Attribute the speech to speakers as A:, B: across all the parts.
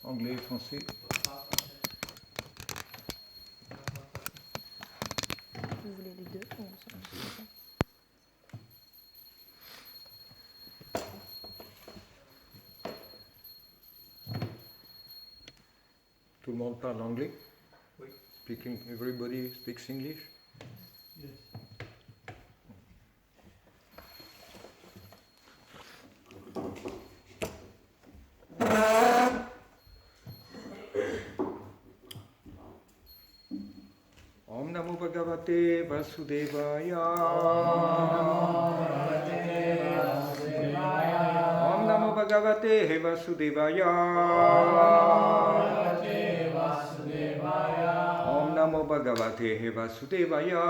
A: Anglais et français.
B: Vous voulez les deux ou
A: Tout le monde parle anglais?
C: Oui.
A: Everybody speaks English?
C: Yes.
A: Om Namo Bhagavate Vasudevaya. Om Namo Bhagavate Vasudevaya. Om Namo Bhagavate Vasudevaya.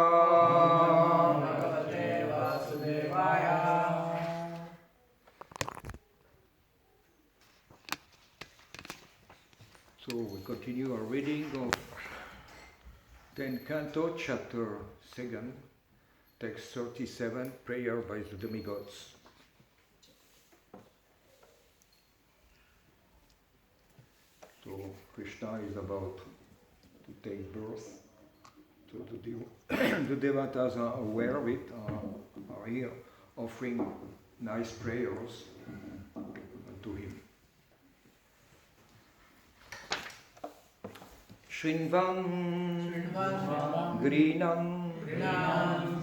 A: So we continue our reading of 10th Canto, Chapter 2, Text 37, Prayer by the Demigods. So Krishna is about to take birth. So the devatas are aware of it, are here offering nice prayers to him. Shrinvan Grinan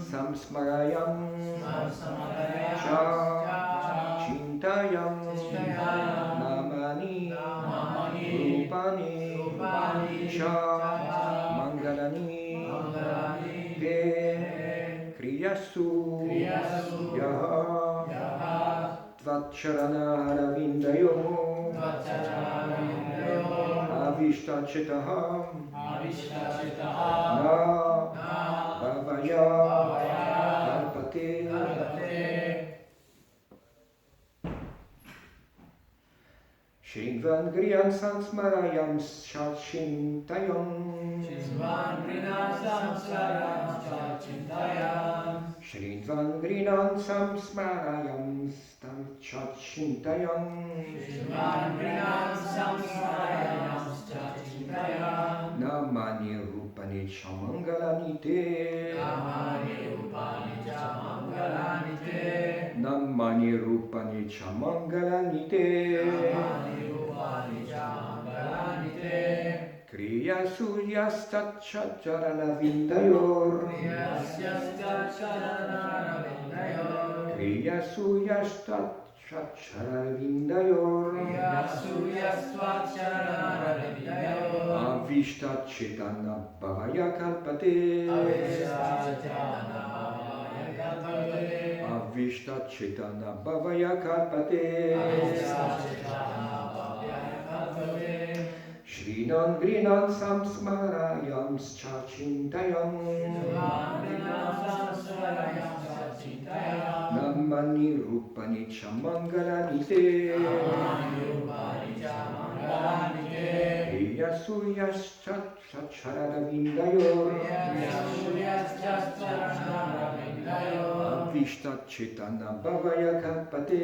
A: Samsmarayam Cha Chintayam Namani Rupani Cha Mangalani Te Kriyasu Yaha Tvatcharana Haravindayo Avishta-chetaham na bhavaya kalpate Shrinvan griyan sansmarayam shachintayam Shrinvan griyan samsmarayam shachintayam Namani Rupani Chamangalani Te Namani Rupani Chamangalani Te Kriya Suryastacharana Vindayor Kriya Suryastacharana Vindayor Avishta Chetana Bhavaya Kalpate Avishta Chetana Bhavaya Kalpate Shrinan Grinan Samsmarayam Chachintayam Namani Rupani Chamangalani Te Yasuyashchacharana Vindayor Avishta Chetana Bhavaya Kalpate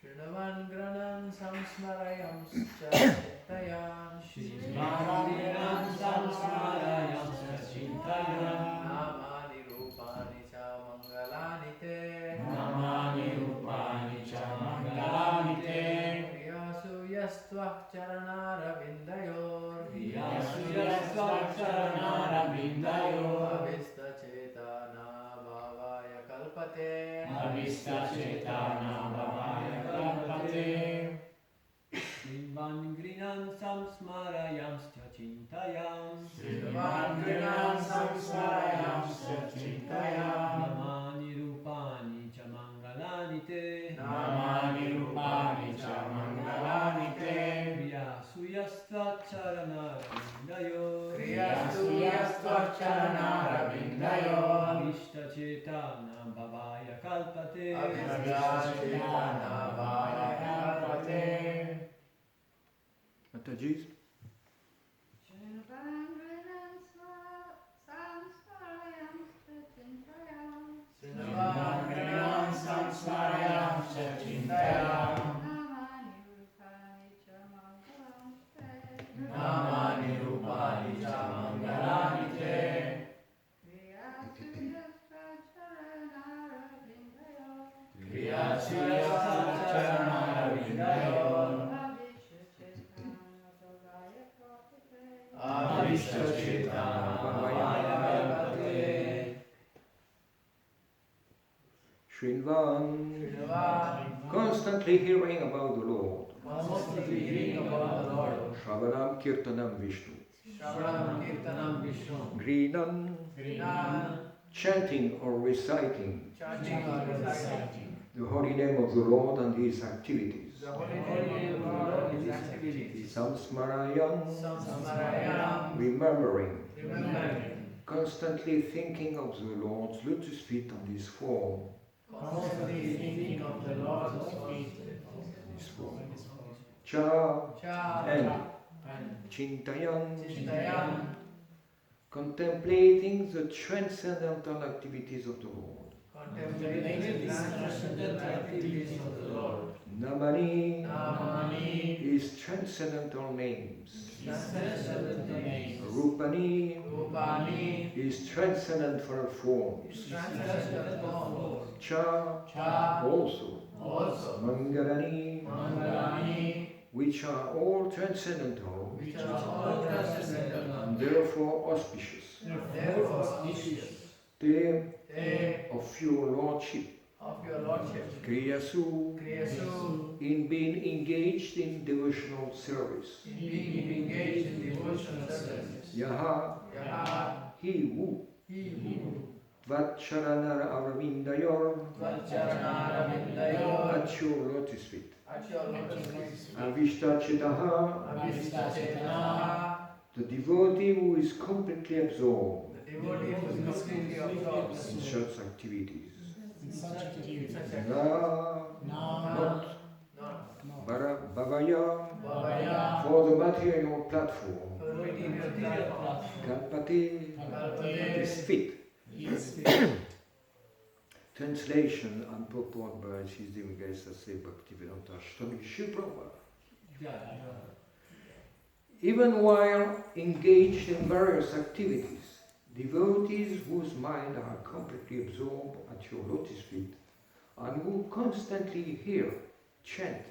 C: Shrivan Granam Samsmarayam Chintayam Shrivan Samsmarayam Chintayam Namani Rupani Cha Mangalani Te Namani Rupani Cha Mangalani Te Kriyasu Yastva Charanara Vindayor Avista cetana bhavaya kalpate. Srivan Grinan samsmarayamscha chintayam. Namani rupani cha mangalani te. Kriya suyasta charanaravindayo. Avishta cetana bhavaya kalpate.
A: Mataji's.
C: Namani rupani cha mangalani te. Kriya suyasta charanaravindayo. Avishta cetana bhavaya kalpate.
A: Shrinvan. Constantly hearing about the Lord. Shravanam Kirtanam Vishnu. Grinan. Chanting or reciting the holy name of the Lord and his activities. Samsmarayam. Remembering. Constantly thinking of the Lord's lotus feet and his form. Cha and Chintayan. Contemplating the transcendental activities of the Lord. Namani, is transcendental names. Rupani, is transcendental forms. Cha, also. Mangalani, which are all transcendental, and therefore auspicious. Te, of your lordship. Kriyasu, in being engaged in devotional service. Yaha, he who. Vaccharanara Aravindayor, at your lotus feet. Avishta Chetaha, the devotee who is completely absorbed in such activities. Not Bhavaya, for the material platform. Kalpate, is fit. Translation and purport by His Divine Grace Sase Bhaktivedanta Swami Srila Prabhupada. Even while engaged in various activities, devotees whose mind are completely absorbed at your lotus feet and who constantly hear, chant,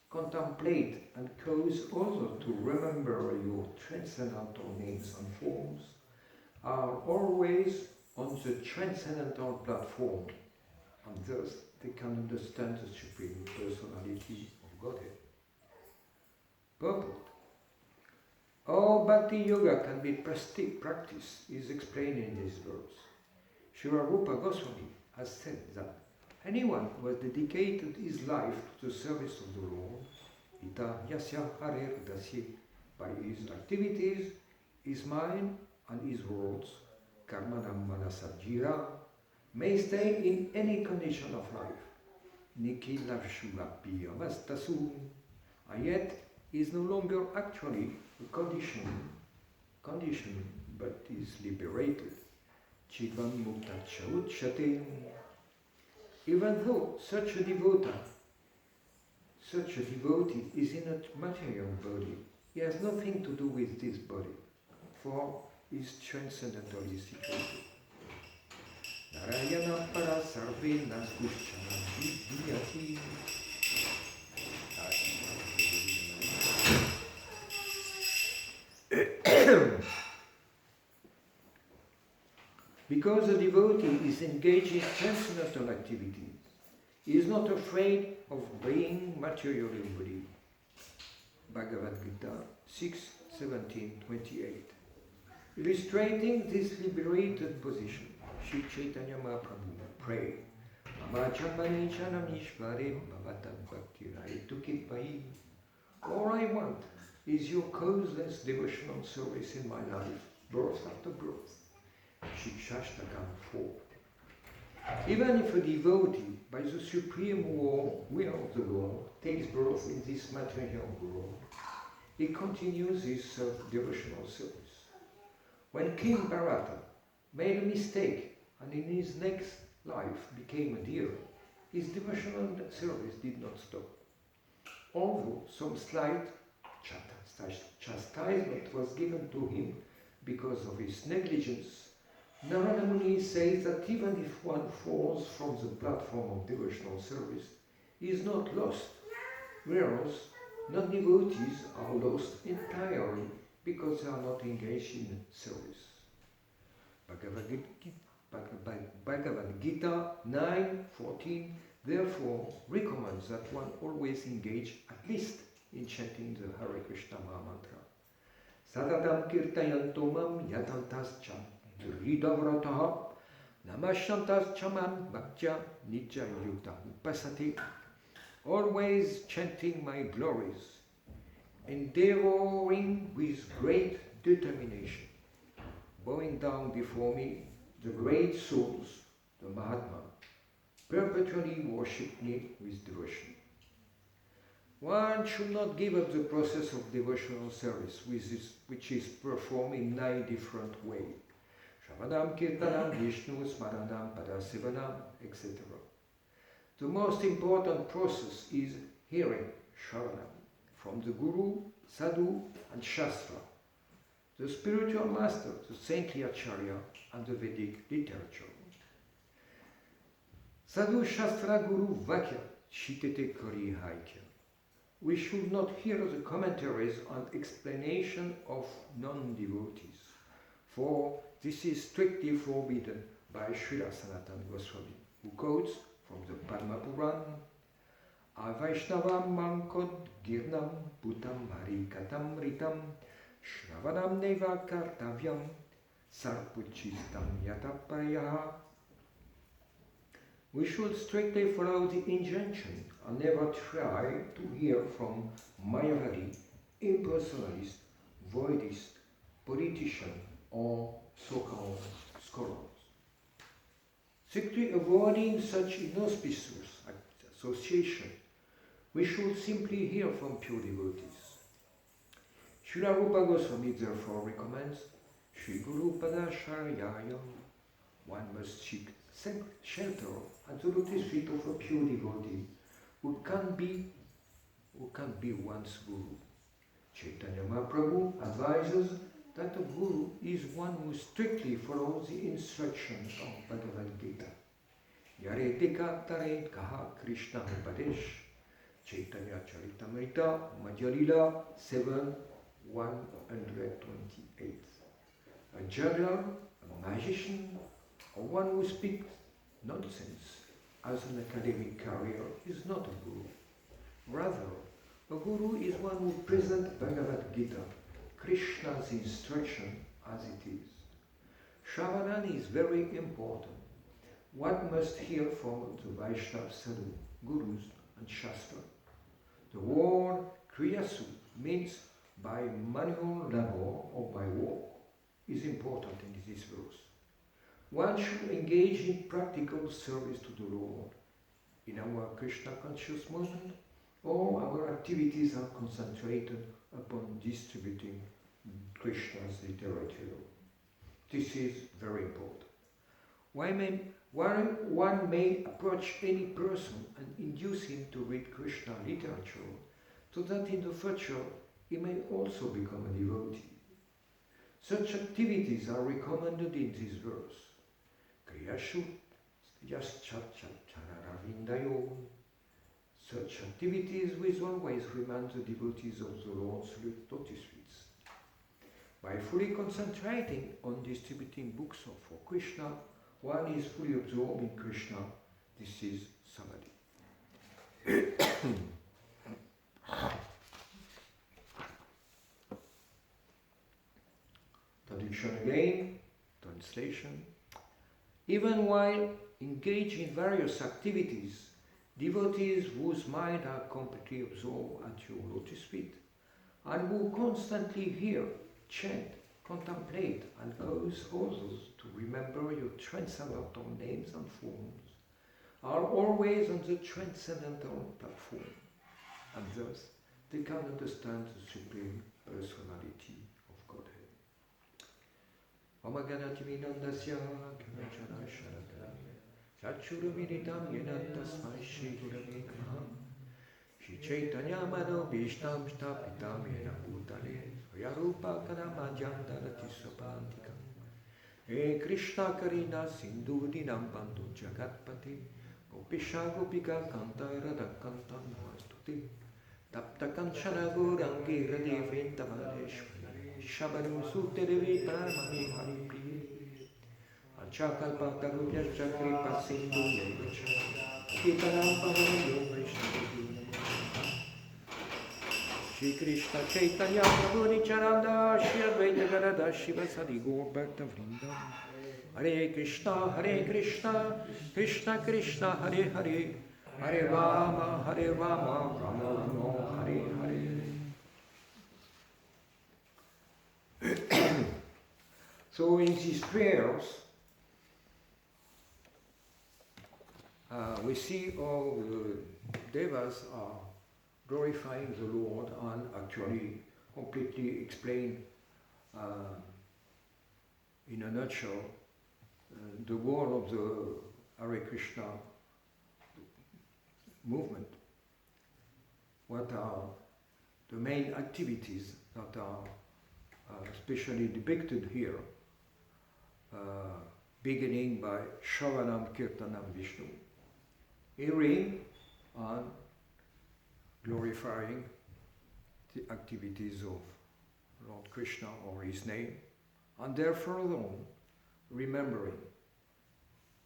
A: contemplate and cause others to remember your transcendental names and forms are always on the transcendental platform, and thus they can understand the Supreme Personality of Godhead. Purport. How Bhakti Yoga can be practiced is explained in this verse. Srila Rupa Goswami has said that anyone who has dedicated his life to the service of the Lord, ita yasya harer dasye, by his activities, his mind and his words, karmanam manasajira, may stay in any condition of life. Nikilavshuvapi avastasu, and yet is no longer actually a condition, but is liberated. Chivan mukta chauchate. Even though such a devotee is in a material body, he has nothing to do with this body, for he is transcendentally situated. Narayana para sarve naskushana vidhyati. Because the devotee is engaged in transcendental activities, he is not afraid of being materially embodied. Bhagavad Gita 6:17-28. Illustrating this liberated position, Sri Chaitanya Mahaprabhu prayed, Amachamani chanam ishvare bhavatam bhakti tukitpai. All I want is your causeless devotional service in my life, birth after birth. Shikshashtakam 4. Even if a devotee, by the supreme will of the Lord, takes birth in this material world, he continues his devotional service. When King Bharata made a mistake and in his next life became a deer, his devotional service did not stop. Although some slight chastisement was given to him because of his negligence, Narada Muni says that even if one falls from the platform of devotional service, he is not lost, whereas non-devotees are lost entirely because they are not engaged in service. Bhagavad Gita 9:14 therefore recommends that one always engage at least in chanting the Hare Krishna Mahamantra. Sadatam kirtayanto mam yatantascha Dridavratah Namashantas Chaman Bhaktya Nitya Yukta Upasati. Always chanting my glories, endeavoring with great determination, bowing down before me the great souls, the Mahatma, perpetually worship me with devotion. One should not give up the process of devotional service, which is performed in 9 different ways. Shravadam, Kirtanam, Vishnu, Smaranam, Padasevanam, etc. The most important process is hearing, Shravanam, from the Guru, Sadhu and Shastra, the spiritual master, the saintly Acharya and the Vedic literature. Sadhu, Shastra, Guru, Vakya, Shitete Kori Haikya. We should not hear the commentaries and explanation of non-devotees, for this is strictly forbidden by Srila Sanatana Goswami, who quotes from the Padma Puran, Avaishnavam Mankod Girnam Putam Harikatam Ritam Shravanam Neva Kartavyam Sarpuchistam Yatapayaha. We should strictly follow the injunction and never try to hear from Mayavadi, impersonalist, voidist, politician, or so-called scholars. Strictly avoiding such inauspicious association, we should simply hear from pure devotees. Srila Rupa Goswami therefore recommends Sri Guru Padasharyaya. One must seek shelter at the lotus feet of a pure devotee who can be one's Guru. Chaitanya Mahaprabhu advises that a Guru is one who strictly follows the instructions of Bhagavad Gita. Yaretika taret kaha Krishna Upadesh. Chaitanya Charitamrita Madhyalila 7:128. A juggler, a magician, or one who speaks nonsense as an academic career is not a Guru. Rather, a Guru is one who presents Bhagavad Gita, Krishna's instruction as it is. Shravana is very important. One must hear from the Vaishnava Sadhu, Gurus and Shastra. The word Kriyasu means by manual labor or by work is important in this verse. One should engage in practical service to the Lord. In our Krishna conscious movement, all our activities are concentrated upon distributing Krishna's literature. This is very important. One may approach any person and induce him to read Krishna literature, so that in the future he may also become a devotee. Such activities are recommended in this verse. Kriyashu yaschararavindayo. Such activities will always remind the devotees of the Lord's lotus feet. By fully concentrating on distributing books for Krishna, one is fully absorbed in Krishna. This is samadhi. Traduction again, translation. Even while engaged in various activities, devotees whose mind are completely absorbed at your lotus feet and who constantly hear, chant, contemplate and cause others to remember your transcendental names and forms are always on the transcendental platform, and thus they can understand the Supreme Personality of Godhead. Omaganatimindasya Kamachana Sharadaya Chachuruminitam Yena Tasmai Shri Gurave Namaha Shri Chaitanya Mano Bhishtam Shtapitam Yena Bhutale Yarupa Kanamajam Darati Sapantikam He Krishna Karina Sindhu Dinam Bandhu Jagatpati Gopisha Gopika Kanta Radha Kanta Namastuti Tapta Kanchana Gaurangi Radhe Vrindavaneshwari Shabanu Sute Devi Paramami Hari Priya Achakalpata Rubhya Kripa Sindhu Yevacha Kitanam Pavanyo Vaishnavi Shri Krishna Chaitanya Prabhu Nityananda Shri Advaita Gadadhar Shivasadi Gaur Bhakta Vrindam Hare Krishna Krishna Krishna Hare Hare Hare Rama Rama Rama Hare Hare. So in these prayers we see all the devas are glorifying the Lord and actually completely explain in a nutshell the goal of the Hare Krishna movement. What are the main activities that are especially depicted here, beginning by Shravanam Kirtanam Vishnu, hearing and glorifying the activities of Lord Krishna or his name, and therefore alone remembering.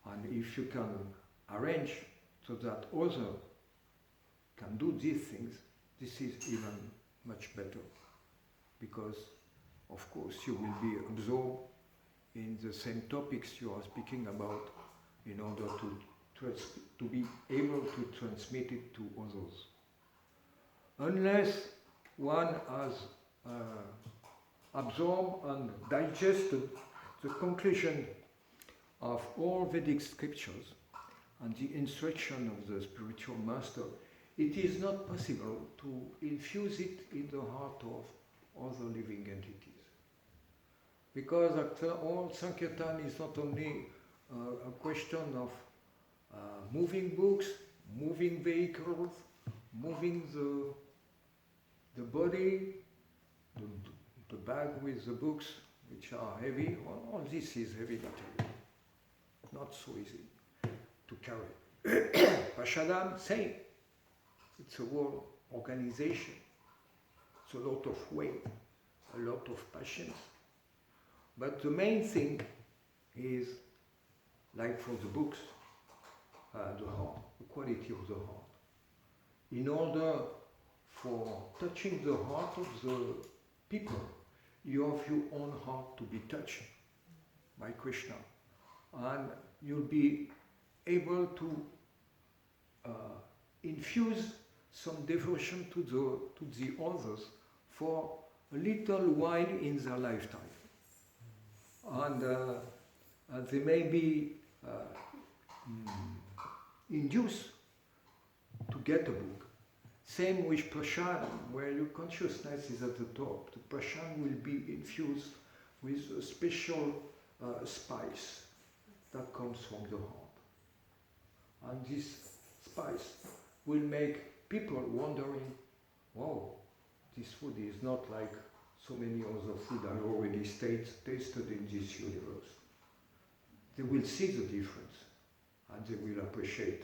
A: And if you can arrange so that others can do these things, this is even much better, because of course you will be absorbed in the same topics you are speaking about in order to be able to transmit it to others. Unless one has absorbed and digested the conclusion of all Vedic scriptures and the instruction of the spiritual master, it is not possible to infuse it in the heart of other living entities. Because after all, Sankirtan is not only a question of moving books, moving vehicles, moving the body, the bag with the books, which are heavy. All this is heavy material. Not so easy to carry. Prashadam, same. It's a whole organization. It's a lot of weight, a lot of patience. But the main thing is, like for the books, the heart, the quality of the heart. In order for touching the heart of the people, you have your own heart to be touched by Krishna. And you'll be able to infuse some devotion to the others for a little while in their lifetime. And they may be induced to get a book. Same with prashadam, where your consciousness is at the top. The prashadam will be infused with a special spice that comes from the heart. And this spice will make people wondering, wow, this food is not like so many other food I already tasted in this universe. They will see the difference and they will appreciate.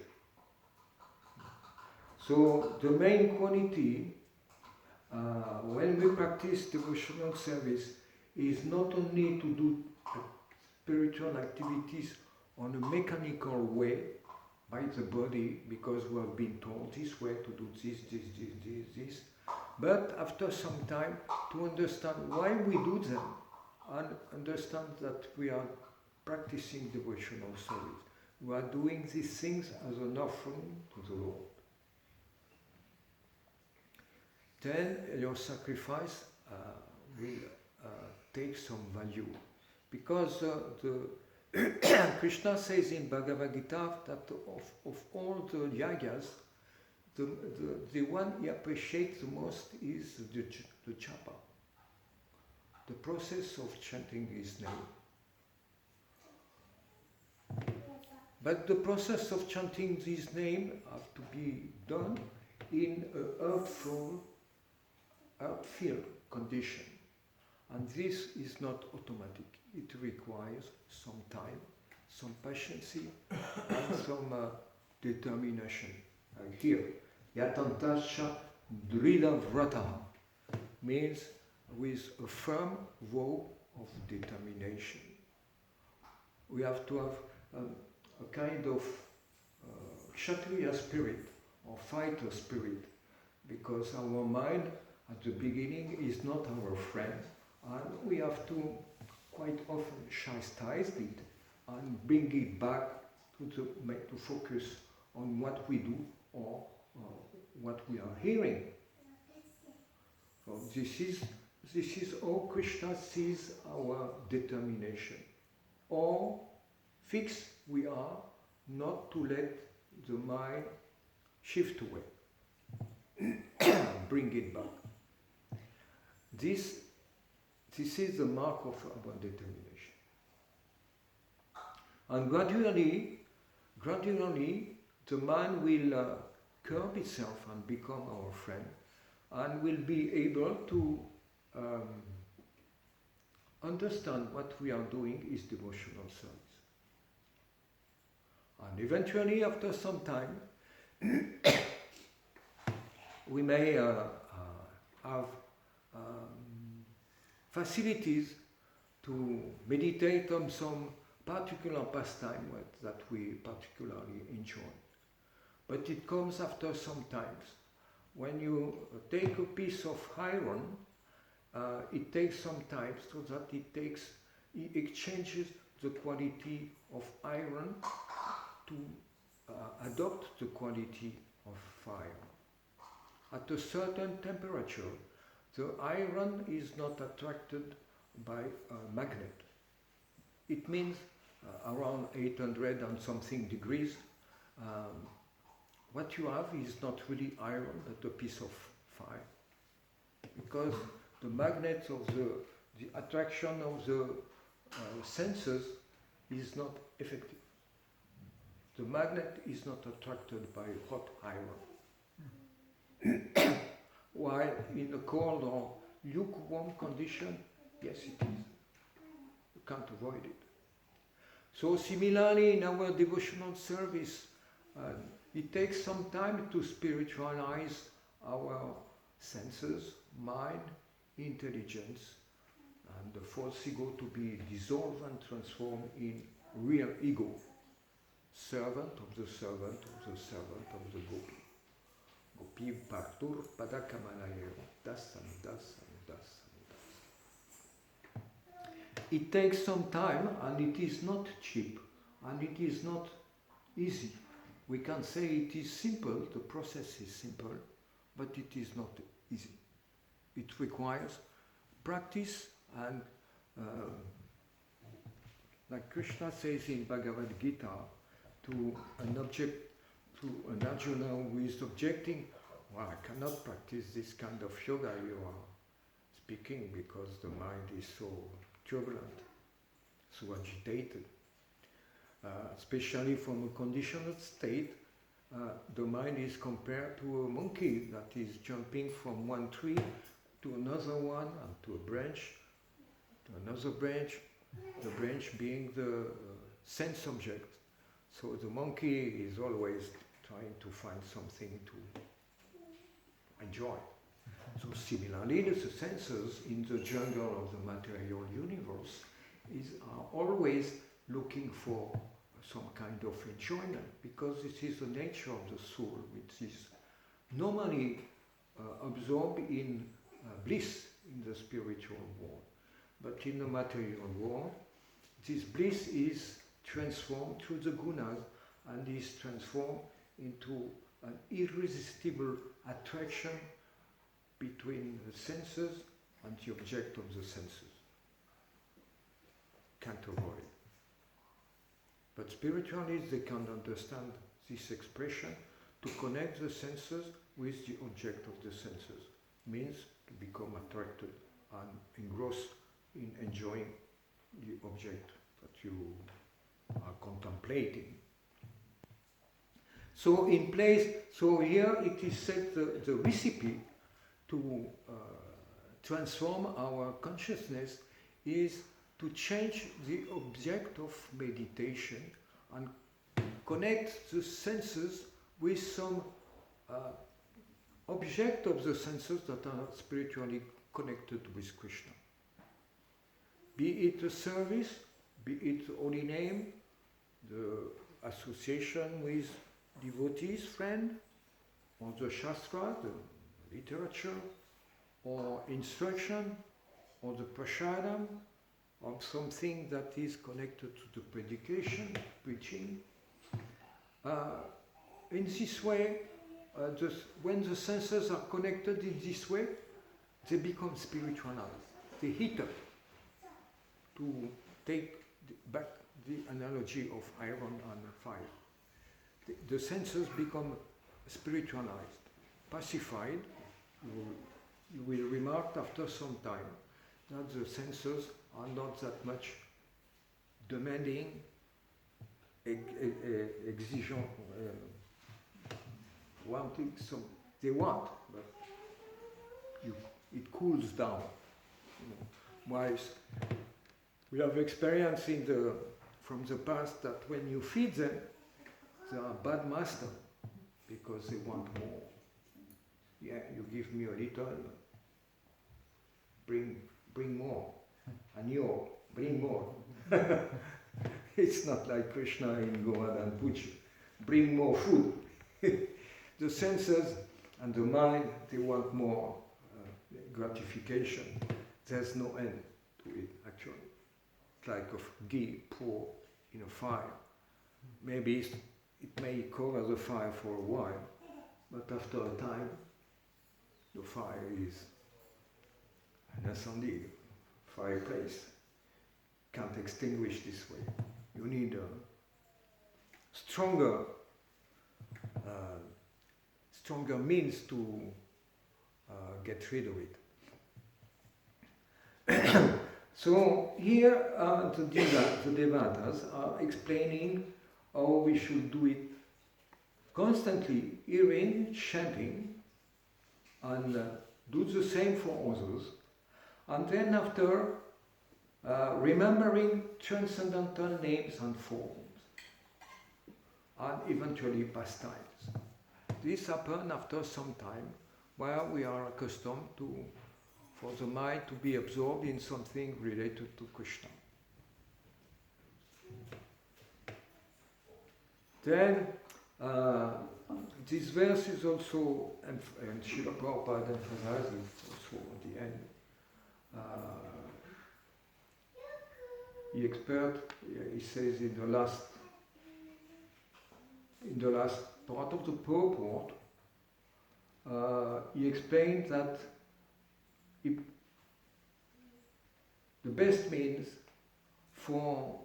A: So the main quality when we practice devotional service is not only to do spiritual activities on a mechanical way by the body, because we have been told this way to do this. But after some time, to understand why we do them, and understand that we are practicing devotional service. We are doing these things as an offering to the Lord. Then your sacrifice will take some value. Because Krishna says in Bhagavad Gita that of all the yagas, the one he appreciates the most is the japa, the process of chanting his name. But the process of chanting his name has to be done in an earth-filled condition. And this is not automatic. It requires some time, some patience, and some determination. Here, yatantascha drida vrataha means with a firm vow of determination. We have to have a kind of kshatriya spirit or fighter spirit, because our mind at the beginning is not our friend, and we have to quite often chastise it and bring it back to focus on what we do or what we are hearing. So this is how Krishna sees our determination. Or fixed we are not to let the mind shift away, bring it back. This is the mark of our determination. And gradually, the mind will curb itself and become our friend, and will be able to understand what we are doing is devotional service. And eventually, after some time, we may have facilities to meditate on some particular pastime that we particularly enjoy. But it comes after some times. When you take a piece of iron, it takes some time so that it exchanges the quality of iron to adopt the quality of fire. At a certain temperature, the iron is not attracted by a magnet. It means around 800 and something degrees. What you have is not really iron, but a piece of fire. Because the magnet of the attraction of the senses is not effective. The magnet is not attracted by hot iron. While in a cold or lukewarm condition, yes it is. You can't avoid it. So similarly in our devotional service, it takes some time to spiritualize our senses, mind, intelligence, and the false ego to be dissolved and transformed in real ego, servant of the servant of the servant of the gopi. Gopi partur padakamanaya, das and das and das and das. It takes some time, and it is not cheap, and it is not easy. We can say it is simple, the process is simple, but it is not easy. It requires practice, and like Krishna says in Bhagavad Gita, to an Arjuna who is objecting, well, I cannot practice this kind of yoga you are speaking because the mind is so turbulent, so agitated. Especially from a conditioned state, the mind is compared to a monkey that is jumping from one tree to another one, and to a branch, to another branch, the branch being the sense object. So the monkey is always trying to find something to enjoy. So similarly, the senses in the jungle of the material universe are always looking for some kind of enjoyment, because this is the nature of the soul, which is normally absorbed in bliss in the spiritual world. But in the material world, this bliss is transformed through the gunas and is transformed into an irresistible attraction between the senses and the object of the senses. Can't avoid. But spiritualists, they can understand this expression to connect the senses with the object of the senses. Means to become attracted and engrossed in enjoying the object that you are contemplating. So here it is said the recipe to transform our consciousness is to change the object of meditation and connect the senses with some object of the senses that are spiritually connected with Krishna. Be it a service, be it holy name, the association with devotees, friend, or the Shastra, the literature, or instruction, or the prasadam, or something that is connected to the predication, preaching. In this way, when the senses are connected in this way, they become spiritualized. They heat up. To take back the analogy of iron and fire. The senses become spiritualized, pacified. You will remark after some time that the senses are not that much demanding, exigeant, wanting some. They want, but it cools down. Whilst we have experience from the past that when you feed them, they are bad master because they want more. Yeah, you give me a little, bring more, and you bring more. It's not like Krishna in Govardhan Puja. Bring more food. The senses and the mind, they want more gratification. There's no end to it, actually. It's like of ghee poured in a fire. Maybe it may cover the fire for a while, but after a time, the fire is an incendie, fireplace. Can't extinguish this way. You need a stronger means to get rid of it. So here the Devatas are explaining how we should do it constantly, hearing, chanting, and do the same for others. And then after, remembering transcendental names and forms, and eventually pastimes. This happens after some time, where we are accustomed for the mind to be absorbed in something related to Krishna. Then, this verse is also, and Srila Prabhupada emphasizes also at the end. He says in the last part of the purport, he explains that the best means for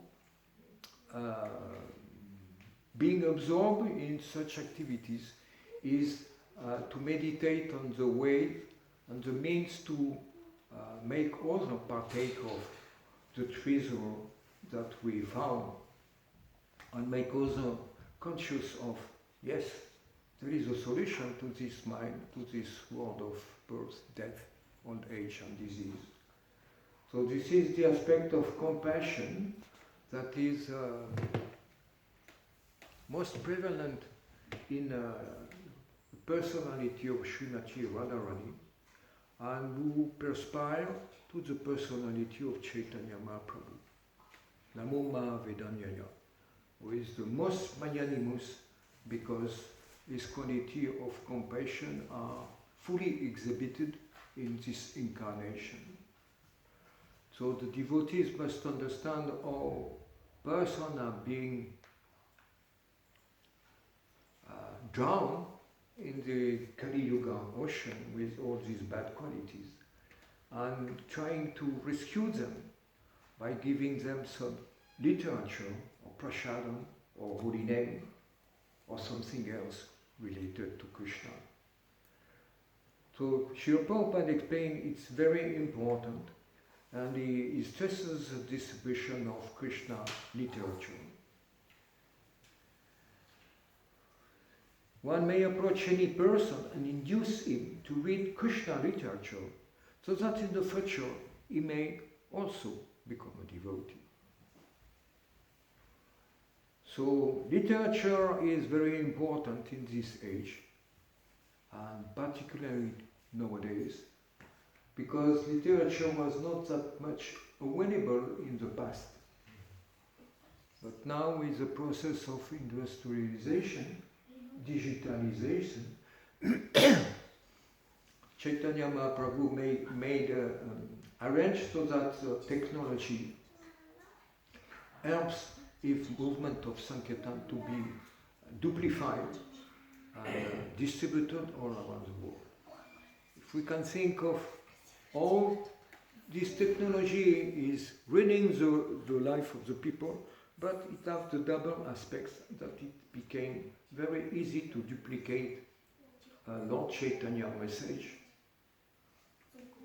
A: being absorbed in such activities is to meditate on the way and the means to make others partake of the treasure that we found, and make others conscious of, yes, there is a solution to this mind, to this world of birth, death, old age and disease. So this is the aspect of compassion that is most prevalent in the personality of Srimati Radharani, and who perspire to the personality of Chaitanya Mahaprabhu. Namo Ma Vedanyaya. who is the most magnanimous because his quality of compassion are fully exhibited in this incarnation. So the devotees must understand how persons are being drowned in the Kali Yuga ocean with all these bad qualities, and trying to rescue them by giving them some literature or prasadam or holy name or something else related to Krishna. So Srila Prabhupada explained it's very important, and he stresses the distribution of Krishna literature. One may approach any person and induce him to read Krishna literature, so that in the future he may also become a devotee. So literature is very important in this age, and particularly nowadays, because literature was not that much available in the past. But now with the process of industrialization, digitalization, Chaitanya Mahaprabhu arranged so that technology helps if movement of Sankirtan to be duplified and distributed all around the world. If we can think of all this technology is ruining the life of the people, but it has the double aspects that it became very easy to duplicate Lord Chaitanya message,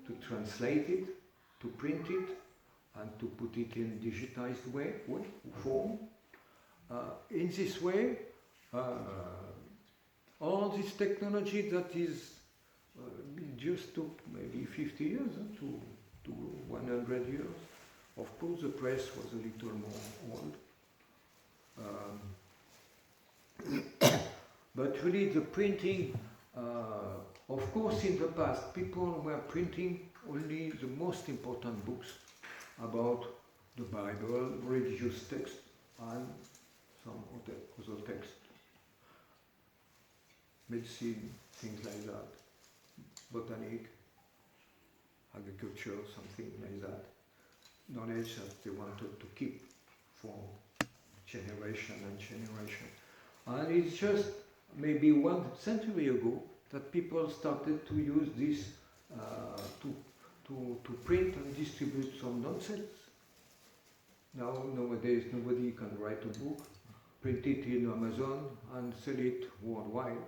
A: to translate it, to print it, and to put it in digitized form. In this way, all this technology that is just took maybe 50 years to 100 years. Of course, the press was a little more old. But really the printing, of course in the past people were printing only the most important books about the Bible, religious text, and some other text, medicine, things like that, botanic, agriculture, something like that, knowledge that they wanted to keep for generation and generation. And it's just maybe 1 century ago that people started to use this to print and distribute some nonsense. Nowadays nobody can write a book, print it in Amazon and sell it worldwide.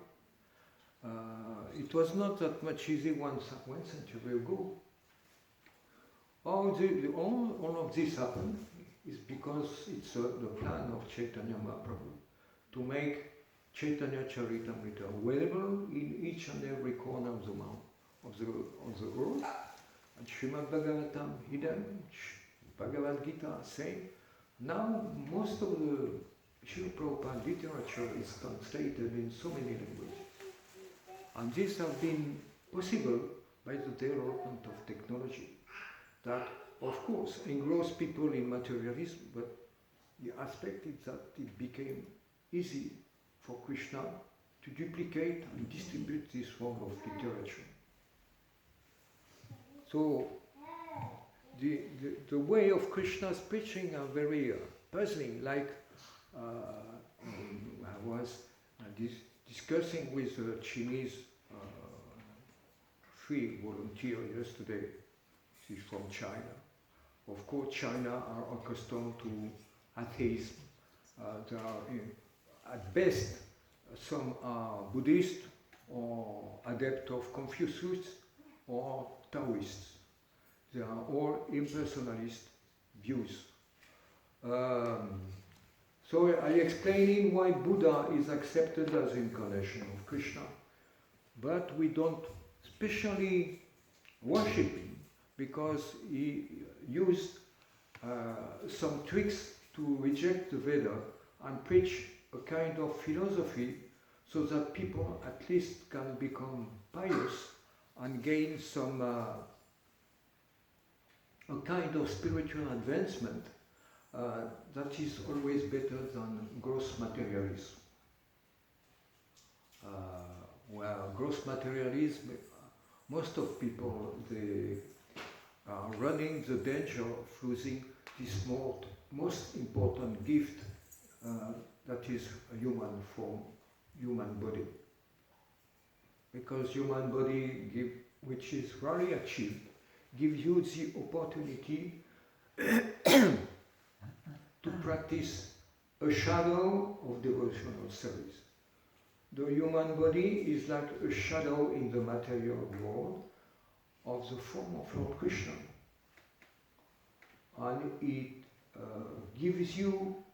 A: It was not that much easy 1 century ago. All of this happened is because it's the plan of Chaitanya Mahaprabhu to make Chaitanya Charitamrita available in each and every corner of the earth. And Srimad Bhagavatam, hidden, Bhagavad Gita, same. Now most of the Srila Prabhupada literature is translated in so many languages. And this has been possible by the development of technology that, of course, engrossed people in materialism, but the aspect is that it became easy for Krishna to duplicate and distribute this form of literature. So the way of Krishna's preaching are very puzzling. Like I was discussing with a Chinese free volunteer yesterday. She's from China. Of course, China are accustomed to atheism. There are, at best, some are Buddhist or adept of Confucius or Taoists. They are all impersonalist views. So I explaining why Buddha is accepted as incarnation of Krishna, but we don't specially worship him because he used some tricks to reject the Veda and preach a kind of philosophy so that people at least can become pious and gain some a kind of spiritual advancement that is always better than gross materialism. Well, gross materialism, most of people, they are running the danger of losing this most important gift that is a human form, human body. Because human body, which is rarely achieved, gives you the opportunity to practice a shadow of devotional service. The human body is like a shadow in the material world of the form of Lord Krishna. And it gives you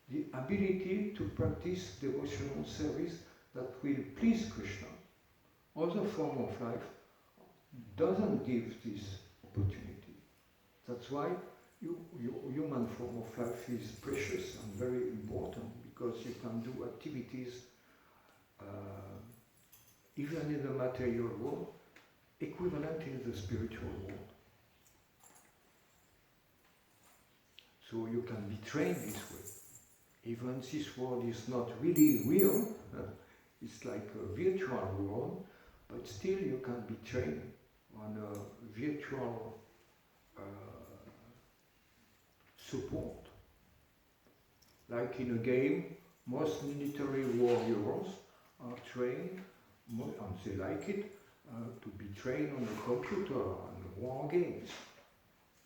A: the ability to practice devotional service that will please Krishna. Other form of life doesn't give this opportunity. That's why human form of life is precious and very important, because you can do activities even in the material world, equivalent in the spiritual world. So you can be trained this way. Even this world is not really real, it's like a virtual world, but still you can be trained on a virtual support. Like in a game, most military warriors are trained, and they like it, to be trained on a computer, on war games.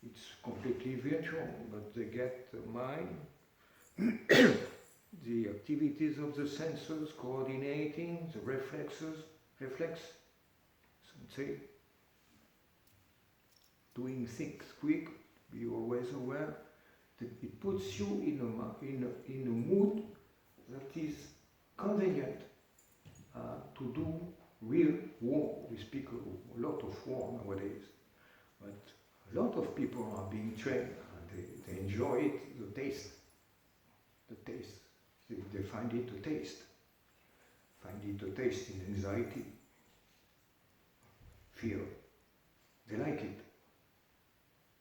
A: It's completely virtual, but they get the mind, the activities of the senses, coordinating, the reflex, say, doing things quick, be always aware. It puts you in a mood that is convenient to do real war. We speak a lot of war nowadays, but a lot of people are being trained and they enjoy it, the taste. They find it a taste. Find it a taste in anxiety, fear. They like it.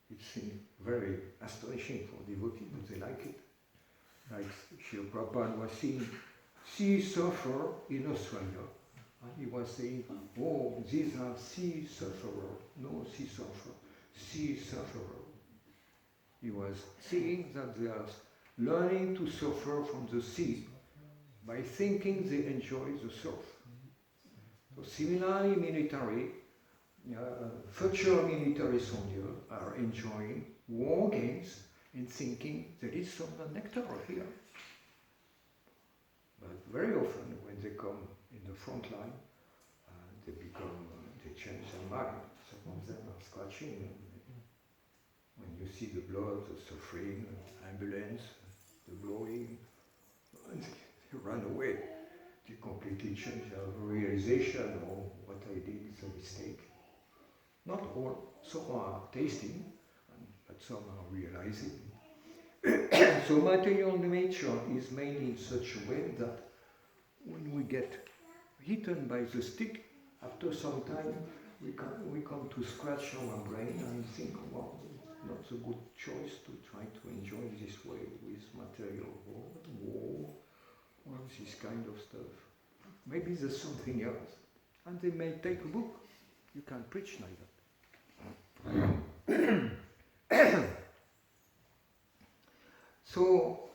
A: It's very astonishing for devotees, but they like it. Like Srila Prabhupada was seeing sea surfer in Australia, and he was saying, oh, these are sea sufferers, no sea surfer, sea sufferer. He was seeing that they are learning to suffer from the sea by thinking they enjoy the surf. So similarly, future military soldiers are enjoying war games and thinking there is some nectar here. But very often when they come in the front line, they change their mind. Some of them are scratching. When you see the blood, the suffering, ambulance, the blowing, they run away. They completely change their realization, oh, what I did is a mistake. Not all, some are tasting, but some are realizing. So material nature is made in such a way that when we get hit by the stick, after some time we come to scratch our brain and think, well, not a good choice to try to enjoy this way with material war, or this kind of stuff. Maybe there's something else. And they may take a book. You can preach like that. So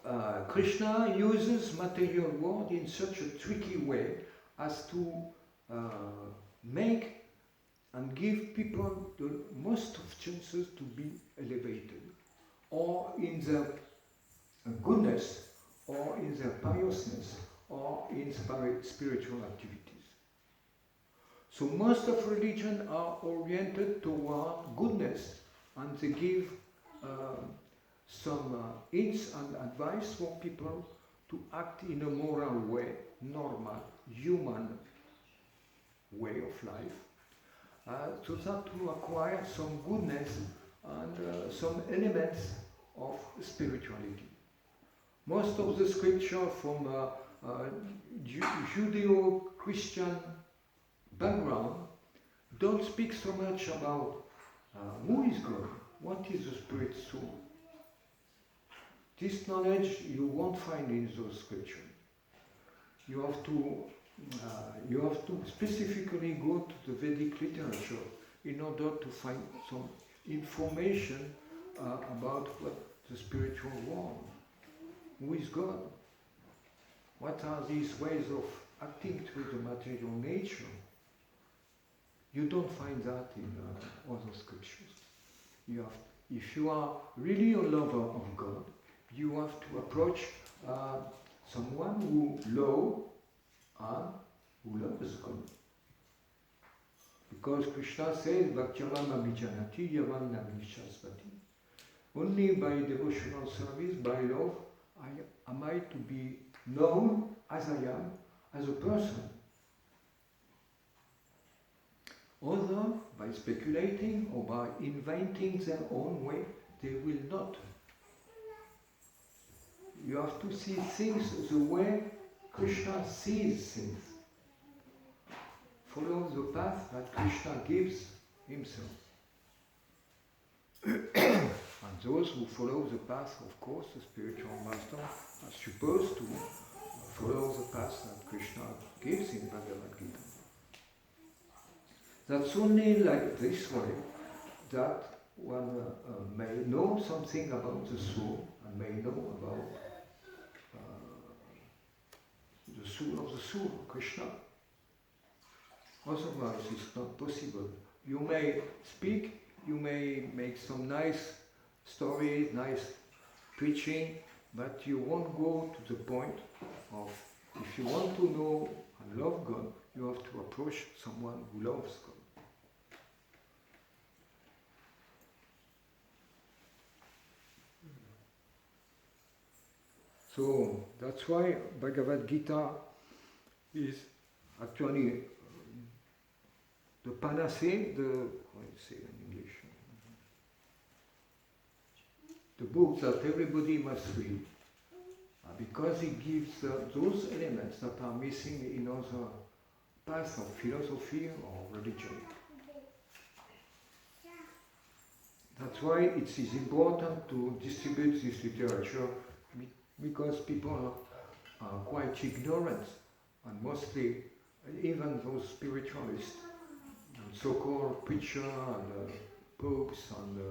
A: Krishna uses material world in such a tricky way as to make and give people the most of chances to be elevated, or in their goodness, or in their piousness, or in spiritual activities. So most of religion are oriented toward goodness, and they give some hints and advice for people to act in a moral way, normal, human way of life, so that to acquire some goodness and some elements of spirituality. Most of the scripture from Judeo-Christian background don't speak so much about who is God, what is the spirit soul. This knowledge you won't find in those scriptures. You have to specifically go to the Vedic literature in order to find some information about what the spiritual world. Who is God? What are these ways of acting to the material nature? You don't find that in other scriptures. If you are really a lover of God, you have to approach someone who loves God. Because Krishna says, Bhaktiram Amijanati Yavan Namishasvati. Only by devotional service, by love, am I to be known as I am, as a person. Others, by speculating or by inventing their own way, they will not. You have to see things the way Krishna sees things. Follow the path that Krishna gives himself. And those who follow the path, of course, the spiritual master, are supposed to follow the path that Krishna gives in Bhagavad Gita. That's only like this way that one may know something about the soul and may know about the soul of the soul, Krishna. Otherwise, it's not possible. You may speak, you may make some nice stories, nice preaching, but you won't go to the point of, if you want to know and love God, you have to approach someone who loves God. So that's why Bhagavad Gita is actually the panacea, how do you say in English? The book that everybody must read, because it gives those elements that are missing in other paths of philosophy or religion. That's why it is important to distribute this literature, because people are quite ignorant, and mostly even those spiritualists and so-called preachers and popes and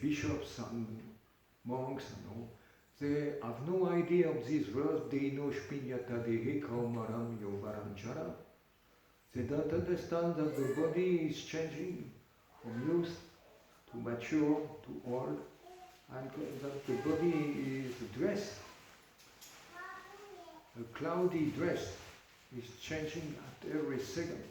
A: bishops and monks and all, they have no idea of this verse, Deino Shpinyata Dehe Kaumaram Yovaranchara. They don't understand that the body is changing from youth to mature to old, and that the body is dressed. A cloudy dress is changing at every second.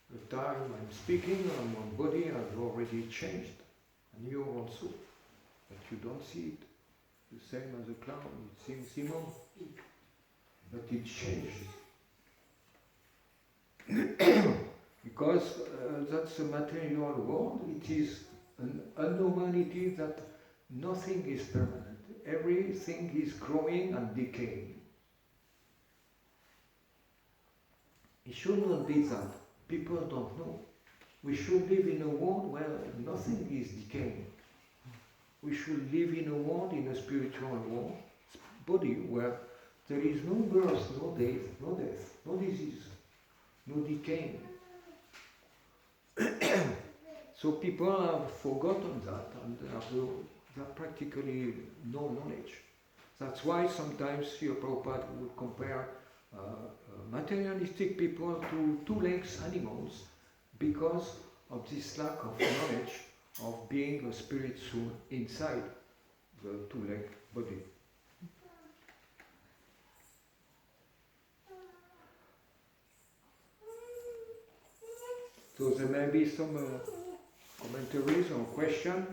A: The time I'm speaking, my body has already changed, and you also, but you don't see it. The same as a cloud, it seems immense, but it changes. Because that's the material world, it is an abnormality that nothing is permanent. Everything is growing and decaying. It should not be that. People don't know. We should live in a world where nothing is decaying. We should live in a world, in a spiritual world, body where there is no birth, no death, no disease, no decaying. So people have forgotten that, and they have practically no knowledge. That's why sometimes Srila Prabhupada would compare materialistic people to two-legged animals because of this lack of knowledge of being a spirit soul inside the two-legged body. So there may be some commentaries or questions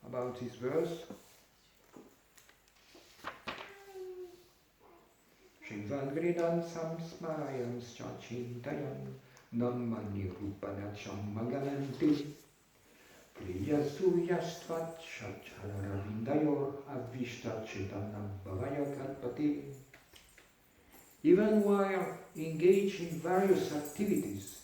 A: about this verse. Shivangridan samsmayam schachintayan nammani rupanacham magalanti priyasuyastvat shacharavindayor avishtachitanam bhavayakalpati. Even while engaged in various activities,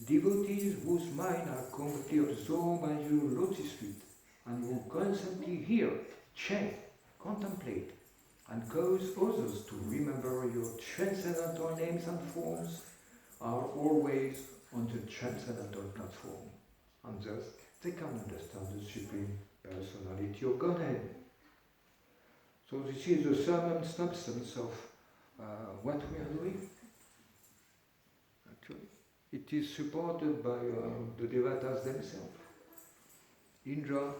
A: Devotees whose minds are completely absorbed by your lotus feet and who constantly hear, chant, contemplate, and cause others to remember your transcendental names and forms are always on the transcendental platform, and thus they can understand the Supreme Personality of Godhead. So this is the sum and substance of what we are doing. Actually, it is supported by the devatas themselves. Indra,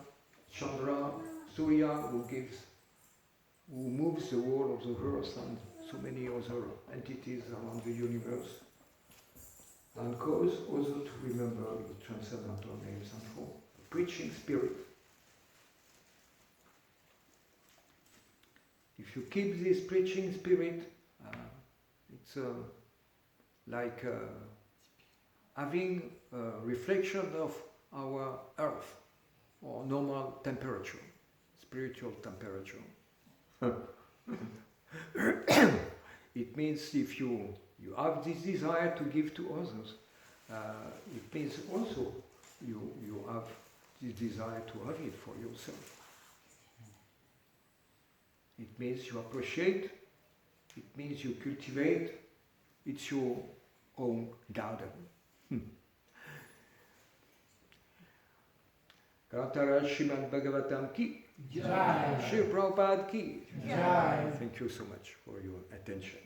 A: Chandra, Surya, who moves the world of the earth and so many other entities around the universe, and cause others to remember the transcendental names and forms. Preaching spirit. If you keep this preaching spirit, it's like having a reflection of our earth or normal temperature, spiritual temperature. It means if you have this desire to give to others, it means also you have this desire to have it for yourself. It means you appreciate, it means you cultivate, it's your own garden. Karantara Srimad Bhagavatam ki,
C: Jai.
A: Shri Prabhupada ki.
C: Jai.
A: Thank you so much for your attention.